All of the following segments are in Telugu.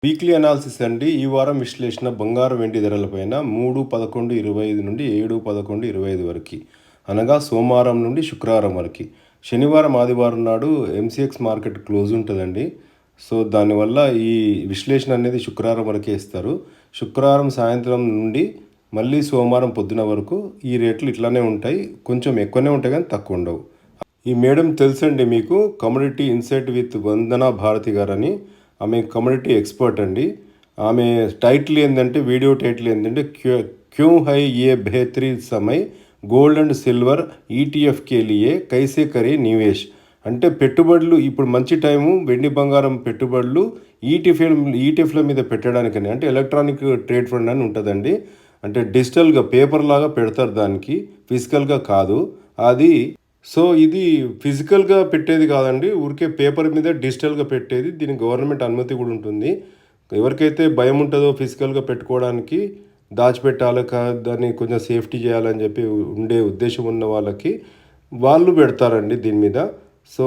వీక్లీ అనాలిసిస్ అండి. ఈ వారం విశ్లేషణ బంగారం వెండి ధరలపైన 3/11/25 నుండి 7/11/25 వరకి, అనగా సోమవారం నుండి శుక్రవారం వరకి. శనివారం ఆదివారం నాడు ఎంసీఎక్స్ మార్కెట్ క్లోజ్ ఉంటుందండి. సో దానివల్ల ఈ విశ్లేషణ అనేది శుక్రవారం వరకే ఇస్తారు. శుక్రవారం సాయంత్రం నుండి మళ్ళీ సోమవారం పొద్దున వరకు ఈ రేట్లు ఇట్లానే ఉంటాయి. కొంచెం ఎక్కువనే ఉంటాయి కానీ తక్కువ ఉండవు. ఈ మేడం తెలుసండి మీకు, community insight with Vandana Bharati గారని. ఆమె కమ్యూనిటీ ఎక్స్పర్ట్ అండి. ఆమె టైటిల్ ఏంటంటే, వీడియో టైటిల్ ఏంటంటే క్యూ హై ఏ బెహతరీన్ సమయ్ గోల్డ్ అండ్ సిల్వర్ ఈటీఎఫ్ కే లియే కైసే కరే నివేష్. అంటే పెట్టుబడులు ఇప్పుడు మంచి టైము, వెండి బంగారం పెట్టుబడులు ఈటీఎఫ్ల మీద పెట్టడానికని. అంటే ఎలక్ట్రానిక్ ట్రేడ్ ఫండ్ అని ఉంటుందండి. అంటే డిజిటల్గా పేపర్ లాగా పెడతారు, దానికి ఫిజికల్గా కాదు అది. సో ఇది ఫిజికల్గా పెట్టేది కాదండి, ఊరికే పేపర్ మీద డిజిటల్గా పెట్టేది. దీనికి గవర్నమెంట్ అనుమతి కూడా ఉంటుంది. ఎవరికైతే భయం ఉంటుందో ఫిజికల్గా పెట్టుకోవడానికి, దాచిపెట్టాలి దాన్ని కొంచెం సేఫ్టీ చేయాలని చెప్పి ఉండే ఉద్దేశం ఉన్న వాళ్ళకి వాళ్ళు పెడతారండి దీని మీద. సో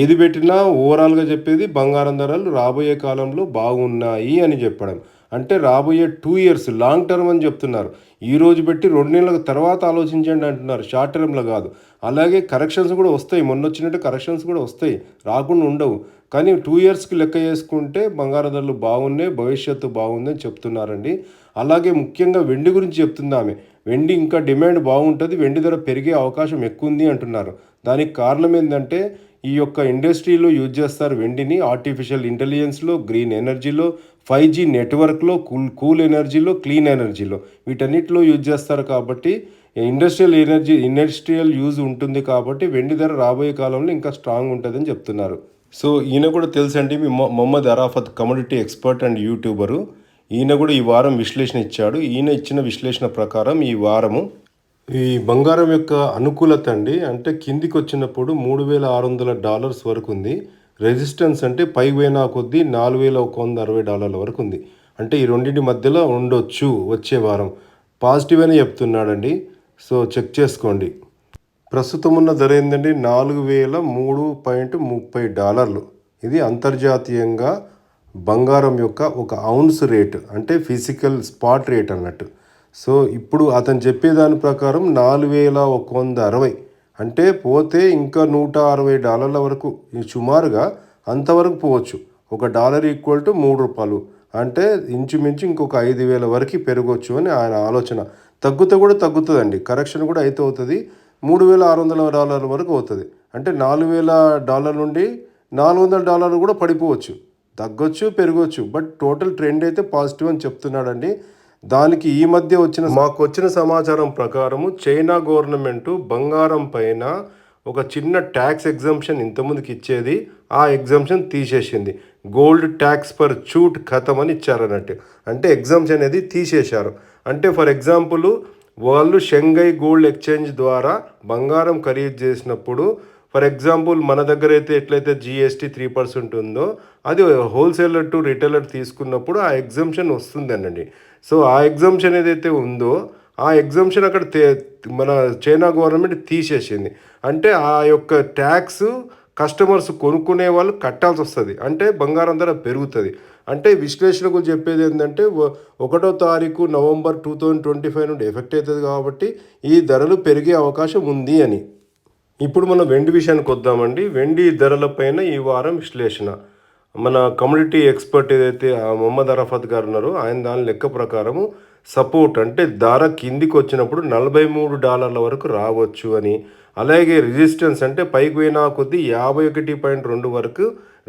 ఏది పెట్టినా ఓవరాల్గా చెప్పేది బంగారం ధరలు రాబోయే కాలంలో బాగున్నాయి అని చెప్పడం. అంటే రాబోయే 2 ఇయర్స్ లాంగ్ టర్మ్ అని చెప్తున్నారు. ఈ రోజు పెట్టి 2 నెలల తర్వాత ఆలోచించండి అంటున్నారు, షార్ట్ టర్మ్లో కాదు. అలాగే కరెక్షన్స్ కూడా వస్తాయి, మొన్న వచ్చినట్టు కరెక్షన్స్ కూడా వస్తాయి, రాకుండా ఉండవు. కానీ 2 ఇయర్స్కి లెక్క చేసుకుంటే బంగారు ధరలు బాగున్నాయి, భవిష్యత్తు బాగుంది అని చెప్తున్నారండి. అలాగే ముఖ్యంగా వెండి గురించి చెప్తుంది ఆమె. వెండి ఇంకా డిమాండ్ బాగుంటుంది, వెండి ధర పెరిగే అవకాశం ఎక్కువ ఉంది అంటున్నారు. దానికి కారణం ఏంటంటే, ఈ యొక్క ఇండస్ట్రీలో యూజ్ చేస్తారు వెండిని. ఆర్టిఫిషియల్ ఇంటెలిజెన్స్లో, గ్రీన్ ఎనర్జీలో, 5G నెట్వర్క్లో, కూల్ ఎనర్జీలో, క్లీన్ ఎనర్జీలో, వీటన్నిటిలో యూజ్ చేస్తారు. కాబట్టి ఇండస్ట్రియల్ యూజ్ ఉంటుంది. కాబట్టి వెండి ధర రాబోయే కాలంలో ఇంకా స్ట్రాంగ్ ఉంటుందని చెప్తున్నారు. సో ఈయన కూడా తెలుసండి, మీ Mohammad Arafat commodity expert and YouTuber. ఈయన కూడా ఈ వారం విశ్లేషణ ఇచ్చాడు. ఈయన ఇచ్చిన విశ్లేషణ ప్రకారం ఈ వారము ఈ బంగారం యొక్క అనుకూలత అండి, అంటే కిందికి వచ్చినప్పుడు $3,600 వరకు ఉంది. రెసిస్టెన్స్ అంటే పైకి పోయినా కొద్దీ $4,160 వరకు ఉంది. అంటే ఈ రెండింటి మధ్యలో ఉండొచ్చు వచ్చే వారం. పాజిటివ్ అని చెప్తున్నాడండి. సో చెక్ చేసుకోండి. ప్రస్తుతం ఉన్న ధర ఏంటంటే $4,003.30. ఇది అంతర్జాతీయంగా బంగారం యొక్క ఒక ఔన్స్ రేట్, అంటే ఫిజికల్ స్పాట్ రేట్ అన్నట్టు. సో ఇప్పుడు అతను చెప్పేదాని ప్రకారం 4,160, అంటే పోతే ఇంకా $160 వరకు, సుమారుగా అంతవరకు పోవచ్చు. $1 ఈక్వల్ టు $3, అంటే ఇంచుమించు ఇంకొక 5,000 వరకు పెరగవచ్చు అని ఆయన ఆలోచన. తగ్గుతా కూడా తగ్గుతుందండి, కరెక్షన్ కూడా అయితే అవుతుంది. $3,600 వరకు అవుతుంది. అంటే $4,000 నుండి $400 కూడా పడిపోవచ్చు, తగ్గొచ్చు పెరగవచ్చు. బట్ టోటల్ ట్రెండ్ అయితే పాజిటివ్ అని చెప్తున్నాడండి. దానికి ఈ మధ్య మాకు వచ్చిన సమాచారం ప్రకారము చైనా గవర్నమెంటు బంగారం పైన ఒక చిన్న ట్యాక్స్ ఎగ్జంప్షన్ ఇంతకుముందుకు ఇచ్చేది, ఆ ఎగ్జంప్షన్ తీసేసింది. గోల్డ్ ట్యాక్స్ పర్ చూట్ ఖతం అని ఇచ్చారన్నట్టు. అంటే ఎగ్జంప్షన్ అనేది తీసేశారు. అంటే ఫర్ ఎగ్జాంపుల్, వాళ్ళు షంఘై గోల్డ్ ఎక్స్చేంజ్ ద్వారా బంగారం ఖరీదు చేసినప్పుడు, ఫర్ ఎగ్జాంపుల్ మన దగ్గర అయితే ఎట్లయితే GST 3% ఉందో, అది హోల్సేలర్ టు రిటైలర్ తీసుకున్నప్పుడు ఆ ఎగ్జంప్షన్ వస్తుందనండి. సో ఆ ఎగ్జంప్షన్ ఏదైతే ఉందో, ఆ ఎగ్జంప్షన్ అక్కడ మన చైనా గవర్నమెంట్ తీసేసింది. అంటే ఆ యొక్క ట్యాక్స్ కస్టమర్స్ కొనుక్కునే వాళ్ళు కట్టాల్సి వస్తుంది. అంటే బంగారం ధర పెరుగుతుంది. అంటే విశ్లేషణకు చెప్పేది ఏంటంటే, 1వ తారీఖు నవంబర్ 2025 నుండి ఎఫెక్ట్ అవుతుంది. కాబట్టి ఈ ధరలు పెరిగే అవకాశం ఉంది అని. ఇప్పుడు మనం వెండి విషయానికి వద్దామండి. వెండి ధరలపైన ఈ వారం విశ్లేషణ మన కమ్యూనిటీ ఎక్స్పర్ట్ ఏదైతే మొహమ్మద్ అరాఫత్ గారు ఉన్నారో, ఆయన దాని లెక్క ప్రకారము సపోర్ట్ అంటే ధర కిందికి వచ్చినప్పుడు $43 వరకు రావచ్చు అని. అలాగే రెసిస్టెన్స్ అంటే పైకి పోయినా కొద్దీ 51.2 వరకు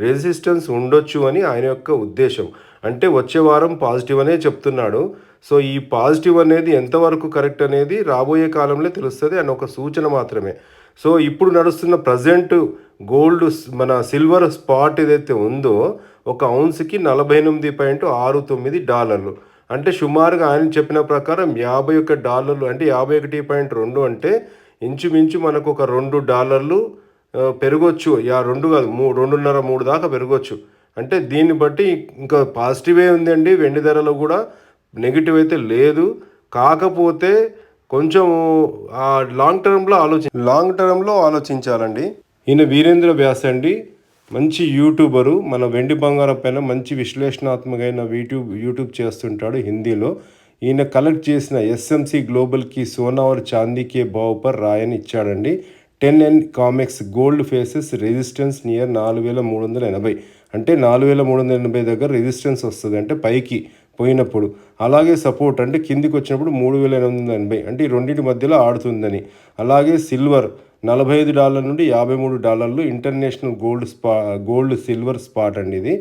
రెసిస్టెన్స్ ఉండొచ్చు అని ఆయన యొక్క ఉద్దేశం. అంటే వచ్చే వారం పాజిటివ్ అనే చెప్తున్నాడు. సో ఈ పాజిటివ్ అనేది ఎంతవరకు కరెక్ట్ అనేది రాబోయే కాలంలో తెలుస్తుంది అని ఒక సూచన మాత్రమే. సో ఇప్పుడు నడుస్తున్న ప్రజెంట్ గోల్డ్ మన సిల్వర్ స్పాట్ ఏదైతే ఉందో, ఒక ఔన్స్కి $48.69, అంటే సుమారుగా ఆయన చెప్పిన ప్రకారం $51, అంటే 51.2, అంటే ఇంచుమించు మనకు ఒక $2 పెరగొచ్చు. 2 కాదు, 2.5-3 దాకా పెరగొచ్చు. అంటే దీన్ని బట్టి ఇంకా పాజిటివే ఉందండి. వెండి ధరలో కూడా నెగిటివ్ అయితే లేదు. కాకపోతే కొంచెం లాంగ్ టర్మ్లో ఆలోచించాలండి. ఈయన వీరేంద్ర వ్యాస్ అండి, మంచి యూట్యూబరు, మన వెండి బంగారం పైన మంచి విశ్లేషణాత్మకమైన యూట్యూబ్ చేస్తుంటాడు హిందీలో. ఈయన కలెక్ట్ చేసిన ఎస్ఎంసి గ్లోబల్కి సోనావర్ చాందీ కే భావ్ పర్ రాయ్ అని ఇచ్చాడండి. 10N comics gold faces resistance near 4380, అంటే 4380 దగ్గర రెసిస్టెన్స్ వస్తుంది, అంటే పైకి పోయినప్పుడు. అలాగే సపోర్ట్ అంటే కిందికి వచ్చినప్పుడు 3880, అంటే ఈ రెండింటి మధ్యలో ఆడుతుందని. అలాగే సిల్వర్ $45 నుండి $53 ఇంటర్నేషనల్ గోల్డ్ సిల్వర్ స్పాట్ అండి ఇది.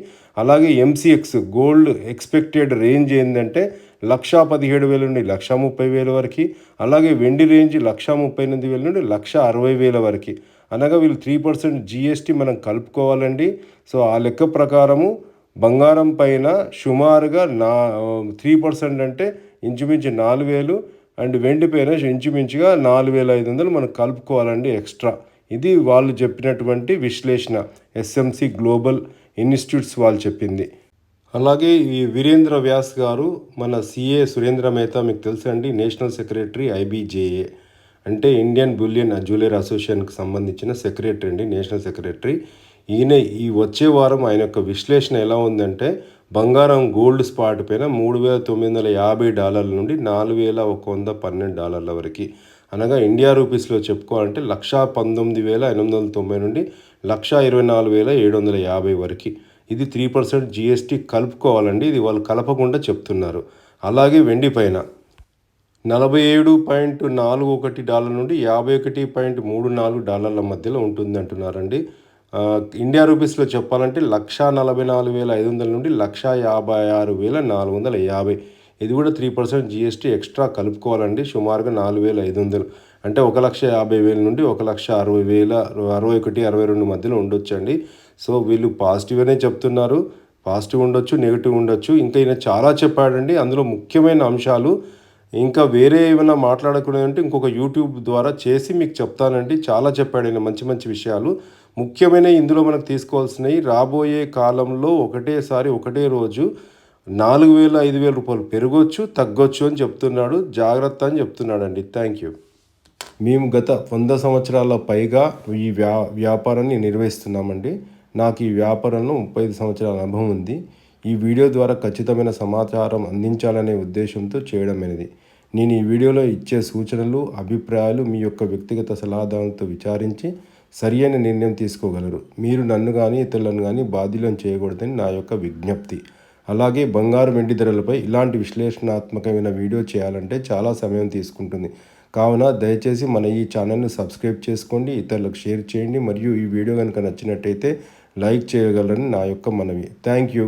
అలాగే ఎంసీఎక్స్ గోల్డ్ ఎక్స్పెక్టెడ్ రేంజ్ ఏంటంటే 1,17,000 నుండి 1,30,000 వరకు. అలాగే వెండి రేంజ్ 1,38,000 నుండి 1,60,000 వరకు. అనగా వీళ్ళు 3% జిఎస్టీ మనం కలుపుకోవాలండి. సో ఆ లెక్క ప్రకారము బంగారం పైన సుమారుగా 3% అంటే ఇంచుమించు 4,000, అండ్ వెండి పైన ఇంచుమించుగా 4,500 మనం కలుపుకోవాలండి ఎక్స్ట్రా. ఇది వాళ్ళు చెప్పినటువంటి విశ్లేషణ, ఎస్ఎంసి గ్లోబల్ ఇన్స్టిట్యూట్స్ వాళ్ళు చెప్పింది. అలాగే ఈ వీరేంద్ర వ్యాస్ గారు, మన సిఏ సురేంద్ర మెహతా మీకు తెలుసండి, నేషనల్ సెక్రటరీ ఐబీజేఏ, అంటే ఇండియన్ బులియన్ జ్యువెలరీ అసోసియేషన్కి సంబంధించిన సెక్రటరీ అండి, నేషనల్ సెక్రటరీ. ఈయన ఈ వచ్చే వారం ఆయన యొక్క విశ్లేషణ ఎలా ఉందంటే, బంగారం గోల్డ్ స్పాట్ పైన $3,950 నుండి $4,112 వరకు, అనగా ఇండియా రూపీస్లో చెప్పుకోవాలంటే 1,19,890 నుండి 1,24,750 వరకు. ఇది 3% జిఎస్టీ కలుపుకోవాలండి. ఇది వాళ్ళు కలపకుండా చెప్తున్నారు. అలాగే వెండి పైన $47.41 నుండి $51.34 మధ్యలో ఉంటుంది అంటున్నారండి. ఇండియా రూపీస్లో చెప్పాలంటే 1,44,500 నుండి 1,56,450. ఇది కూడా 3% జిఎస్టీ ఎక్స్ట్రా కలుపుకోవాలండి. సుమారుగా 4,500, అంటే 1,50,000 నుండి 1,60,000, 61, 62 మధ్యలో ఉండొచ్చండి. సో వీళ్ళు పాజిటివ్గానే చెప్తున్నారు. పాజిటివ్ ఉండొచ్చు, నెగిటివ్ ఉండొచ్చు. ఇంకా ఈయన చాలా చెప్పాడండి. అందులో ముఖ్యమైన అంశాలు ఇంకా వేరే ఏమైనా మాట్లాడకూడదంటే ఇంకొక యూట్యూబ్ ద్వారా చేసి మీకు చెప్తానండి. చాలా చెప్పాడు ఆయన, మంచి మంచి విషయాలు. ముఖ్యమైన ఇందులో మనకు తీసుకోవాల్సినవి, రాబోయే కాలంలో ఒకటే రోజు 4,000, 5,000 రూపాయలు పెరగొచ్చు, తగ్గొచ్చు అని చెప్తున్నాడు. జాగ్రత్త అని చెప్తున్నాడండి. Thank you. మేము గత 100 సంవత్సరాల పైగా ఈ వ్యాపారాన్ని నిర్వహిస్తున్నామండి. నాకు ఈ వ్యాపారంలో 35 సంవత్సరాల అనుభవం ఉంది. ఈ వీడియో ద్వారా ఖచ్చితమైన సమాచారం అందించాలనే ఉద్దేశంతో చేయడమైనది. నేను ఈ వీడియోలో ఇచ్చే సూచనలు, అభిప్రాయాలు మీ యొక్క వ్యక్తిగత సలహాదారులతో విచారించి సరియైన నిర్ణయం తీసుకోగలరు. మీరు నన్ను కానీ ఇతరులను కానీ బాధ్యులను చేయకూడదని నా యొక్క విజ్ఞప్తి. అలాగే బంగారు వెండి ధరలపై ఇలాంటి విశ్లేషణాత్మకమైన వీడియో చేయాలంటే చాలా సమయం తీసుకుంటుంది. కావున దయచేసి మన ఈ ఛానల్ని సబ్స్క్రైబ్ చేసుకోండి, ఇతరులకు షేర్ చేయండి, మరియు ఈ వీడియో కనుక నచ్చినట్టయితే లైక్ చేయగలరని నా యొక్క మనవి. Thank you.